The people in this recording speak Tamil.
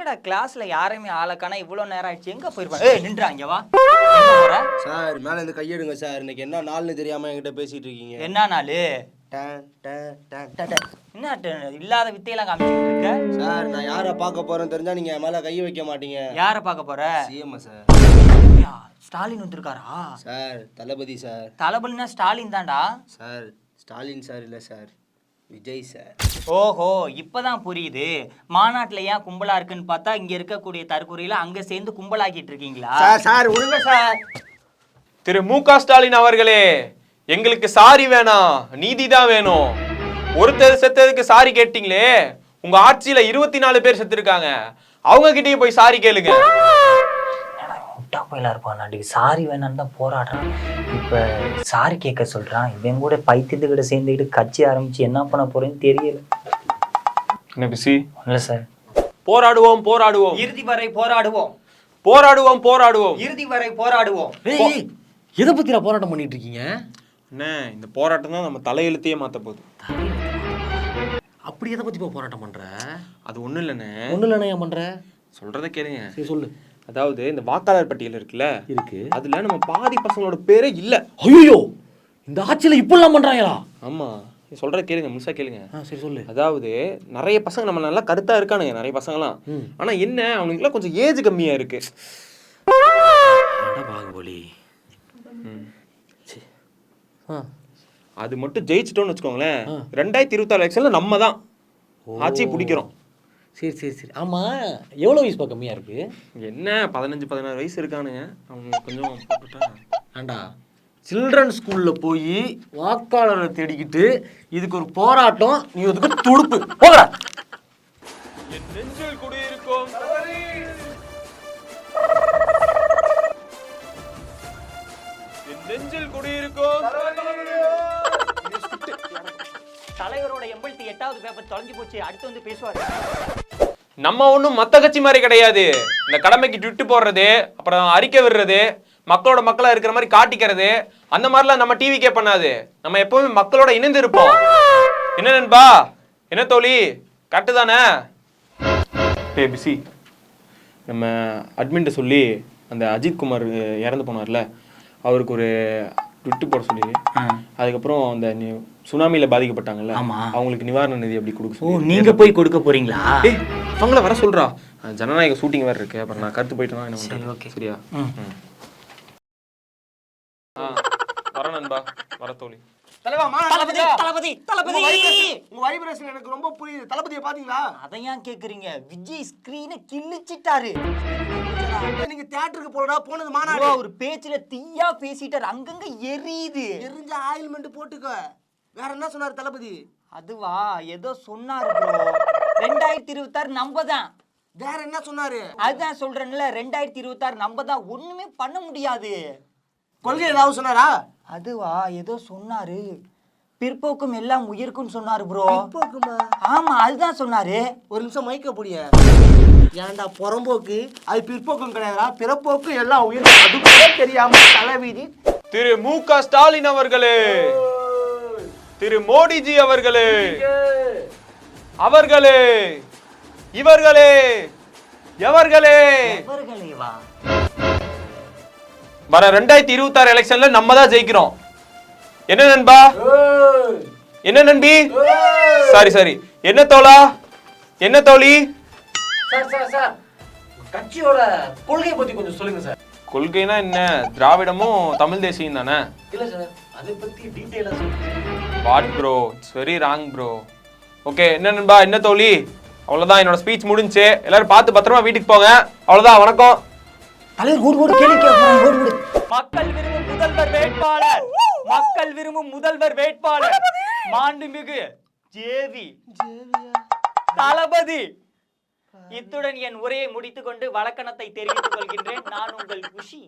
என்னடா கிளாஸ்ல யாரையுமே ஆளக்கானா இவ்வளவு நேரம் ஆயிடுச்சு, எங்க போயிருப்பாங்க? ஏய் நின்றா, இங்க வா. எங்க போற? சார் மேல இருந்து கையெடுங்க சார். இன்னைக்கு என்ன நாள்னு தெரியாம என்கிட்ட பேசிட்டு இருக்கீங்க. என்ன நாளு? என்ன இல்லாத வித்தையெல்லாம் காமிச்சிட்டு இருக்க? சார் நான் யாரை பார்க்க போறேன்னு தெரிஞ்சா நீங்க மேல கைய வைக்க மாட்டீங்க. யாரை பார்க்க போற? CM sir. ஸ்டாலின் வந்திருக்காரா? Sir Thalapathy sir. தளபதினா ஸ்டாலின் தான்டா. சார் ஸ்டாலின் சார் இல்ல சார், விஜய் சார். ஓஹோ, இப்பதான் புரியுது. மாநாட்டுல ஏன் கும்பலா இருக்குன்னு பார்த்தா இங்க இருக்கக்கூடிய தற்கொலையில அங்க சேர்ந்து கும்பலாக்கிட்டு இருக்கீங்களா? சார் விடுங்க சார். திரு மு.க. ஸ்டாலின் அவர்களே, எங்களுக்கு சாரி வேணாம், நீதி தான் வேணும். ஒருத்தர் செத்ததுக்கு சாரி கேட்டீங்களே, உங்க ஆட்சியில 24 பேர் செத்துருக்காங்க. அவங்க கிட்டயே போய் சாரி கேளுங்க. முட்டா போயிலா இருப்பான். சாரி வேணான்னு தான் போராடுறான். இப்ப சாரி கேட்க சொல்றான். இவன் கூட பைத்தியத்துக்கிட்ட சேர்ந்துக்கிட்டு கட்சி ஆரம்பிச்சு என்ன பண்ண போறேன்னு தெரியல. என்ன பிசி? இல்ல சார். போராடுவோம் போராடுவோம், இறுதி வரை போராடுவோம். போராடுவோம் போராடுவோம், இறுதி வரை போராடுவோம். எதை பத்தியா போராட்டம் பண்ணிட்டு இருக்கீங்க? என்ன இந்த போராட்டம் தான் நம்ம தலையெழுத்தையே மாத்த போகுது. அப்படி எதை பத்தி போராட்டம் பண்ற? அது ஒண்ணும் இல்லைண்ணே. ஒண்ணு இல்லைண்ணே. ஏன் பண்ற? சொல்றத கேளுங்க. சரி சொல்லு. அதாவது இந்த வாக்காளர் பட்டியல் இருக்குல்ல, இருக்கு. அதுல நம்ம பாதி பசங்களோட பேரே இல்ல. ஐயோ, இந்த ஆட்சியில இப்படிலாம் பண்றாங்களா? ஆமா, சொல்றத கேளுங்க, முழுசா கேளுங்க. சரி சொல்லு. அதாவது நிறைய பசங்க நம்ம நல்லா கருத்தா இருக்கானுங்க, நிறைய பசங்கலாம். ஆனா என்ன, அவனுக்குலாம் கொஞ்சம் ஏஜ் கம்மியா இருக்கு. பாகுபலி. அது மட்டும் ஜெயிச்சிட்டோம்னு வச்சுக்கோங்களேன், 2024 எலெக்ஷன்ல நம்ம தான் ஆட்சியை பிடிக்கிறோம். சரி சரி சரி. ஆமா, எவ்வளோ வயசு கம்மியா இருக்கு? என்ன 15-16 வயசு இருக்கானுங்க. அவங்க கொஞ்சம் ஆண்டா, சில்ட்ரன் ஸ்கூல்ல போய் வாக்காளரை தேடிக்கிட்டு இதுக்கு ஒரு போராட்டம், நீ அதுக்கு துடுப்பு போகல. என் நெஞ்சில் குடியிருக்கும் நெஞ்சில் குடியிருக்கும் தலைவரோட 88வது பேப்பர் தொலைஞ்சு போச்சு. அடுத்து வந்து பேசுவாரு. நம்ம ஒன்றும் மற்ற கட்சி மாதிரி கிடையாது. இந்த கடமைக்கு ட்விட்டு போடுறது, அப்புறம் அறிக்கை விடுறது, மக்களோட மக்களா இருக்கிற மாதிரி காட்டிக்கிறது, அந்த மாதிரிலாம் நம்ம டிவிக்கே பண்ணாது. நம்ம எப்பவுமே மக்களோட இணைந்து இருப்போம். என்ன நண்பா, என்ன தோழி, கரெக்டு தானே? பிசி நம்ம அட்மின்ட்ட சொல்லி அந்த அஜித் குமார் இறந்து போனார்ல, அவருக்கு ஒரு ட்விட்டு போட சொல்லி, அதுக்கப்புறம் அந்த சுனாமியில பாதிக்கப்பட்டாங்கல்ல, அவங்களுக்கு நிவாரண நிதி அப்படி கொடுக்க சொல்லி. நீங்க போய் கொடுக்க போறீங்களா? அவங்கள வர சொல்றா. ஜனநாயக ஷூட்டிங் வேற இருக்கு. அப்புறம் நான் கருத்து போயிட்டேன்னா என்ன பண்றது? ஓகே சரியா? வர நண்பா, வர தோழி. தளபதி தளபதி தளபதி. உங்க வைப்ரேஷன் எனக்கு ரொம்ப புரியுது. தளபதியை பாத்தீங்களா? அதை ஏன் கேக்குறீங்க? விஜய் ஸ்கிரீனை கிழிச்சிட்டாரு. நீங்க தியேட்டருக்கு போறடா, போனது மாநாடு. ஒரு பேச்சுல தீயா பேசிட்டாரு, அங்கங்க எரியுது. எரிஞ்ச ஆயில்மெண்ட் போட்டுக்க. வேற என்ன சொன்னாரு தளபதி? அதுவா, ஏதோ சொன்னாரு ப்ரோ. 2026 நம்ம தான். வேற என்ன சொன்னாரு? அதுதான் சொல்றேன்ல, 2026 நம்ம தான். ஒண்ணுமே பண்ண முடியாது. கொள்கை ஏதாவது சொன்னாரா? அதுவா, ஏதோ சொன்னாரு. பிற்போக்கும் எல்லாம் உயிருக்கும் சொன்னாரு ப்ரோ. பிற்போக்குமா? ஆமா, அதுதான் சொன்னாரு. ஒரு நிமிஷம் மைக்க புடிய. ஏன்டா புறம்போக்கு? அது பிற்போக்கும் கிடையாதா? பிறப்போக்கு எல்லாம் உயிர். அது கூட தெரியாம தலைவிதி. திரு மு.க. ஸ்டாலின் அவர்களே, திரு மோடிஜி அவர்களே, அவர்களே, இவர்களே, எவர்களே, இவர்களேவா? வர 2026 எலெக்ஷன்ல நம்ம தான் ஜெயிக்கிறோம். என்ன நண்பா? என்ன நண்பி? Sorry sorry. என்ன தோழா? என்ன தோழி? சார் கட்சியோட கொள்கையை பத்தி கொஞ்சம் சொல்லுங்க சார். கொள்கைனா என்ன? திராவிடமும் தமிழ் தேசியம் தானே? இல்ல சார், அதை பத்தி டீடைலா சொல்லுங்க. What bro, it's very wrong bro. Okay, என்ன நண்பா, என்ன தோழி? அவ்வளோதான், என்னோட ஸ்பீச் முடிஞ்சு. எல்லாரும் பார்த்து பத்திரமா வீட்டுக்கு போங்க. அவ்வளோதான், வணக்கம். மக்கள் விரும்பும் முதல்வர் வேட்பாளர், மக்கள் விரும்பும் முதல்வர் வேட்பாளர் மாண்புமிகு ஜேவி தளபதி. இத்துடன் என் உரையை முடித்துக் கொண்டு வழக்கணத்தை தெரிவித்துக் கொள்கின்றேன். நான் உங்கள் குஷி.